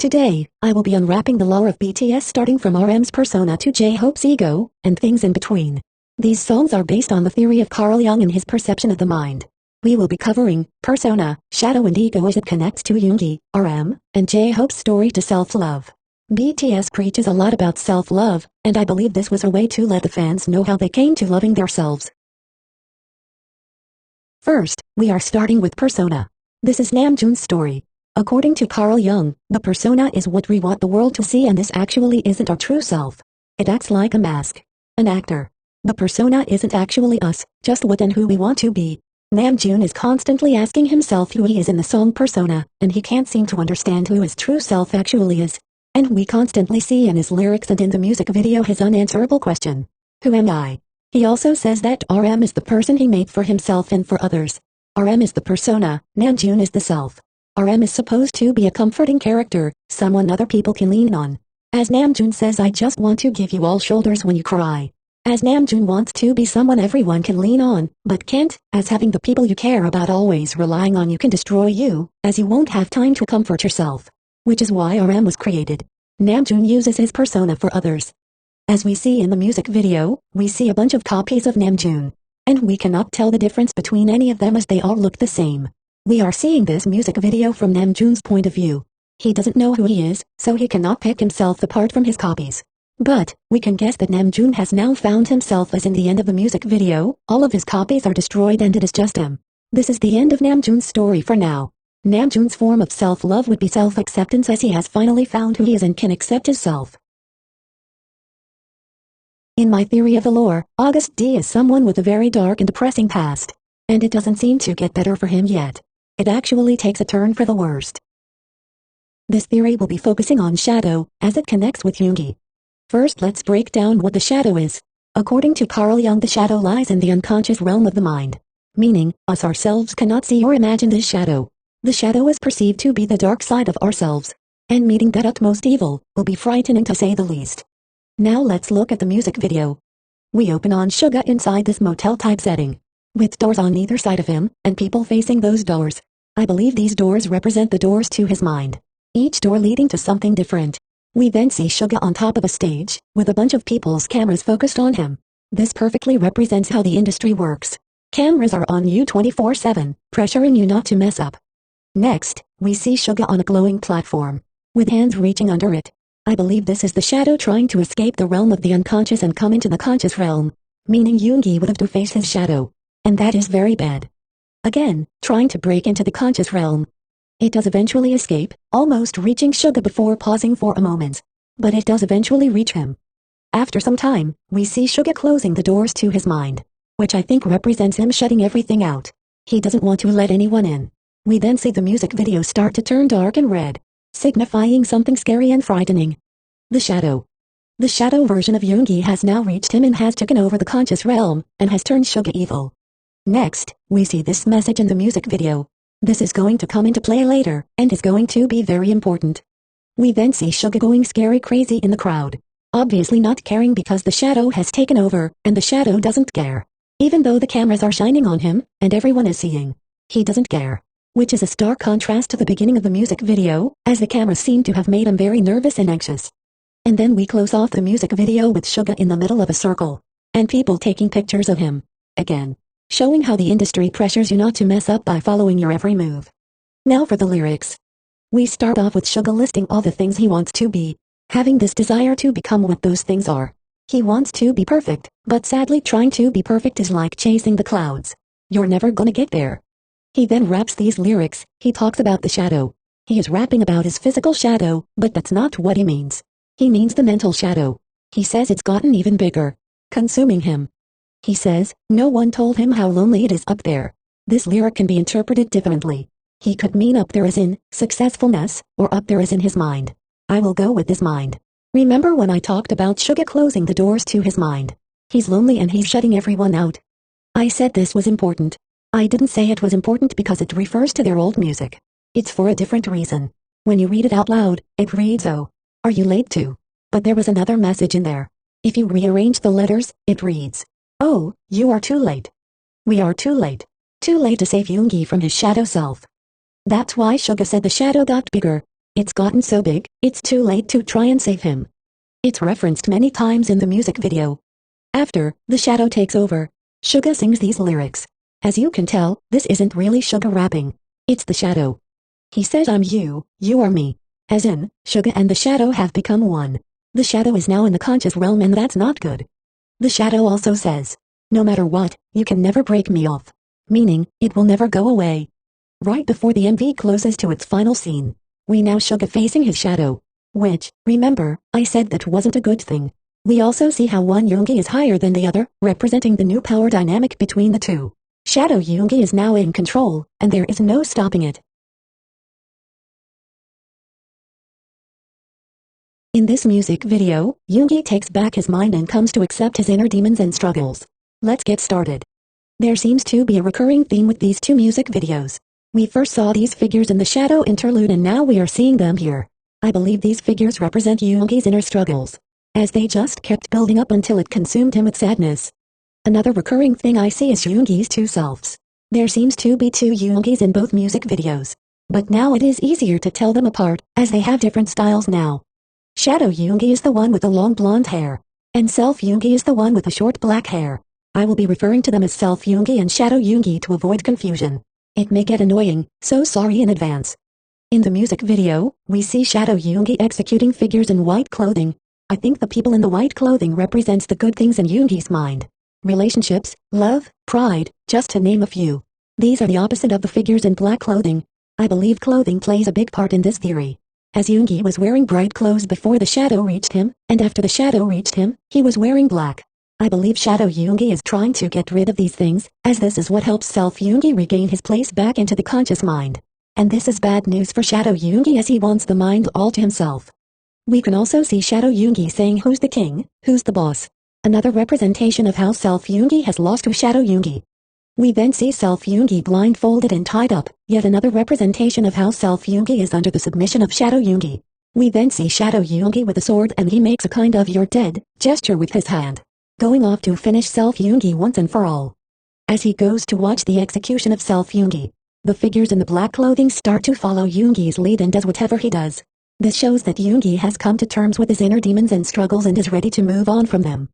Today, I will be unwrapping the lore of BTS starting from RM's persona to J-Hope's ego, and things in between. These songs are based on the theory of Carl Jung and his perception of the mind. We will be covering persona, shadow and ego as it connects to Yoongi, RM, and J-Hope's story to self-love. BTS preaches a lot about self-love, and I believe this was a way to let the fans know how they came to loving themselves. First, we are starting with persona. This is Namjoon's story. According to Carl Jung, the persona is what we want the world to see, and this actually isn't our true self. It acts like a mask. An actor. The persona isn't actually us, just what and who we want to be. Namjoon is constantly asking himself who he is in the song Persona, and he can't seem to understand who his true self actually is. And we constantly see in his lyrics and in the music video his unanswerable question. Who am I? He also says that RM is the person he made for himself and for others. RM is the persona, Namjoon is the self. RM is supposed to be a comforting character, someone other people can lean on. As Namjoon says, I just want to give you all shoulders when you cry. As Namjoon wants to be someone everyone can lean on, but can't, as having the people you care about always relying on you can destroy you, as you won't have time to comfort yourself. Which is why RM was created. Namjoon uses his persona for others. As we see in the music video, we see a bunch of copies of Namjoon. And we cannot tell the difference between any of them as they all look the same. We are seeing this music video from Namjoon's point of view. He doesn't know who he is, so he cannot pick himself apart from his copies. But, we can guess that Namjoon has now found himself, as in the end of the music video, all of his copies are destroyed and it is just him. This is the end of Namjoon's story for now. Namjoon's form of self-love would be self-acceptance, as he has finally found who he is and can accept himself. In my theory of the lore, August D is someone with a very dark and depressing past. And it doesn't seem to get better for him yet. It actually takes a turn for the worst. This theory will be focusing on shadow, as it connects with Yoongi. First, let's break down what the shadow is. According to Carl Jung, the shadow lies in the unconscious realm of the mind. Meaning, us ourselves cannot see or imagine this shadow. The shadow is perceived to be the dark side of ourselves. And meeting that utmost evil will be frightening to say the least. Now let's look at the music video. We open on Suga inside this motel-type setting. With doors on either side of him, and people facing those doors. I believe these doors represent the doors to his mind. Each door leading to something different. We then see Suga on top of a stage, with a bunch of people's cameras focused on him. This perfectly represents how the industry works. Cameras are on you 24/7, pressuring you not to mess up. Next, we see Suga on a glowing platform, with hands reaching under it. I believe this is the shadow trying to escape the realm of the unconscious and come into the conscious realm. Meaning Yoongi would have to face his shadow. And that is very bad. Again, trying to break into the conscious realm. It does eventually escape, almost reaching Suga before pausing for a moment. But it does eventually reach him. After some time, we see Suga closing the doors to his mind. Which I think represents him shutting everything out. He doesn't want to let anyone in. We then see the music video start to turn dark and red. Signifying something scary and frightening. The shadow. The shadow version of Yoongi has now reached him and has taken over the conscious realm, and has turned Suga evil. Next, we see this message in the music video. This is going to come into play later, and is going to be very important. We then see Suga going scary crazy in the crowd. Obviously not caring because the shadow has taken over, and the shadow doesn't care. Even though the cameras are shining on him, and everyone is seeing. He doesn't care. Which is a stark contrast to the beginning of the music video, as the cameras seem to have made him very nervous and anxious. And then we close off the music video with Suga in the middle of a circle. And people taking pictures of him. Again. Showing how the industry pressures you not to mess up by following your every move. Now for the lyrics. We start off with Suga listing all the things he wants to be. Having this desire to become what those things are. He wants to be perfect, but sadly trying to be perfect is like chasing the clouds. You're never gonna get there. He then raps these lyrics. He talks about the shadow. He is rapping about his physical shadow, but that's not what he means. He means the mental shadow. He says it's gotten even bigger. Consuming him. He says, no one told him how lonely it is up there. This lyric can be interpreted differently. He could mean up there as in successfulness, or up there as in his mind. I will go with his mind. Remember when I talked about Suga closing the doors to his mind? He's lonely and he's shutting everyone out. I said this was important. I didn't say it was important because it refers to their old music. It's for a different reason. When you read it out loud, it reads, oh, are you late too? But there was another message in there. If you rearrange the letters, it reads, oh, you are too late. We are too late. Too late to save Yoongi from his shadow self. That's why Suga said the shadow got bigger. It's gotten so big, it's too late to try and save him. It's referenced many times in the music video. After the shadow takes over, Suga sings these lyrics. As you can tell, this isn't really Suga rapping. It's the shadow. He says I'm you, you are me. As in, Suga and the shadow have become one. The shadow is now in the conscious realm and that's not good. The shadow also says, no matter what, you can never break me off. Meaning, it will never go away. Right before the MV closes to its final scene, we now Suga facing his shadow. Which, remember, I said that wasn't a good thing. We also see how one Yoongi is higher than the other, representing the new power dynamic between the two. Shadow Yoongi is now in control, and there is no stopping it. In this music video, Yoongi takes back his mind and comes to accept his inner demons and struggles. Let's get started. There seems to be a recurring theme with these two music videos. We first saw these figures in the shadow interlude and now we are seeing them here. I believe these figures represent Yoongi's inner struggles, as they just kept building up until it consumed him with sadness. Another recurring thing I see is Yoongi's two selves. There seems to be two Yoongis in both music videos. But now it is easier to tell them apart, as they have different styles now. Shadow Yoongi is the one with the long blonde hair, and Self Yoongi is the one with the short black hair. I will be referring to them as Self Yoongi and Shadow Yoongi to avoid confusion. It may get annoying, so sorry in advance. In the music video, we see Shadow Yoongi executing figures in white clothing. I think the people in the white clothing represents the good things in Yoongi's mind. Relationships, love, pride, just to name a few. These are the opposite of the figures in black clothing. I believe clothing plays a big part in this theory. As Yoongi was wearing bright clothes before the shadow reached him, and after the shadow reached him, he was wearing black. I believe Shadow Yoongi is trying to get rid of these things, as this is what helps Self Yoongi regain his place back into the conscious mind. And this is bad news for Shadow Yoongi as he wants the mind all to himself. We can also see Shadow Yoongi saying who's the king, who's the boss. Another representation of how Self Yoongi has lost to Shadow Yoongi. We then see Self Yoongi blindfolded and tied up, yet another representation of how Self Yoongi is under the submission of Shadow Yoongi. We then see Shadow Yoongi with a sword and he makes a kind of "you're dead" gesture with his hand, going off to finish Self Yoongi once and for all. As he goes to watch the execution of Self Yoongi, the figures in the black clothing start to follow Yoongi's lead and does whatever he does. This shows that Yoongi has come to terms with his inner demons and struggles and is ready to move on from them.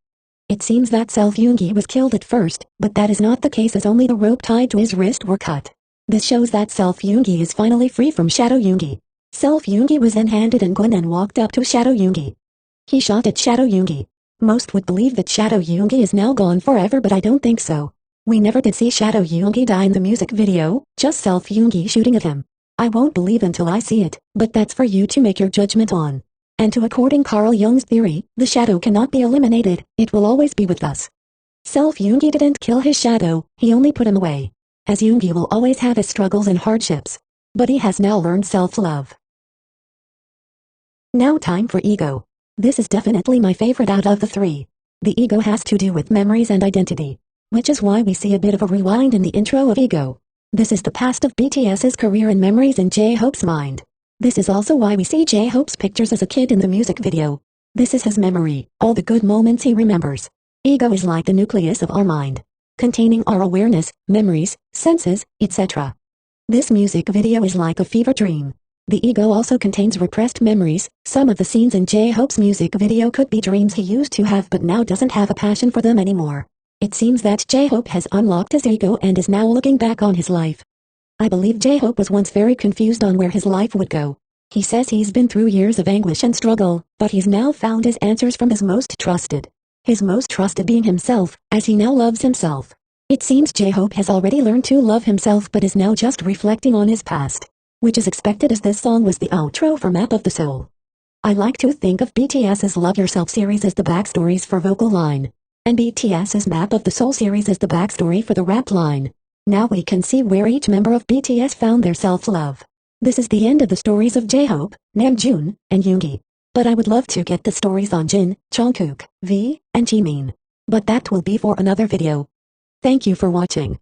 It seems that Self Yoongi was killed at first, but that is not the case as only the rope tied to his wrist were cut. This shows that Self Yoongi is finally free from Shadow Yoongi. Self Yoongi was then handed and Gwen and walked up to Shadow Yoongi. He shot at Shadow Yoongi. Most would believe that Shadow Yoongi is now gone forever, but I don't think so. We never did see Shadow Yoongi die in the music video, just Self Yoongi shooting at him. I won't believe until I see it, but that's for you to make your judgment on. And to according Carl Jung's theory, the shadow cannot be eliminated, it will always be with us. Self Yoongi didn't kill his shadow, he only put him away. As Yoongi will always have his struggles and hardships. But he has now learned self-love. Now time for ego. This is definitely my favorite out of the three. The ego has to do with memories and identity, which is why we see a bit of a rewind in the intro of ego. This is the past of BTS's career and memories in J-Hope's mind. This is also why we see J-Hope's pictures as a kid in the music video. This is his memory, all the good moments he remembers. Ego is like the nucleus of our mind, containing our awareness, memories, senses, etc. This music video is like a fever dream. The ego also contains repressed memories. Some of the scenes in J-Hope's music video could be dreams he used to have but now doesn't have a passion for them anymore. It seems that J-Hope has unlocked his ego and is now looking back on his life. I believe J-Hope was once very confused on where his life would go. He says he's been through years of anguish and struggle, but he's now found his answers from his most trusted. His most trusted being himself, as he now loves himself. It seems J-Hope has already learned to love himself but is now just reflecting on his past, which is expected as this song was the outro for Map of the Soul. I like to think of BTS's Love Yourself series as the backstories for vocal line, and BTS's Map of the Soul series as the backstory for the rap line. Now we can see where each member of BTS found their self-love. This is the end of the stories of J-Hope, Namjoon, and Yoongi. But I would love to get the stories on Jin, Jungkook, V, and Jimin. But that will be for another video. Thank you for watching.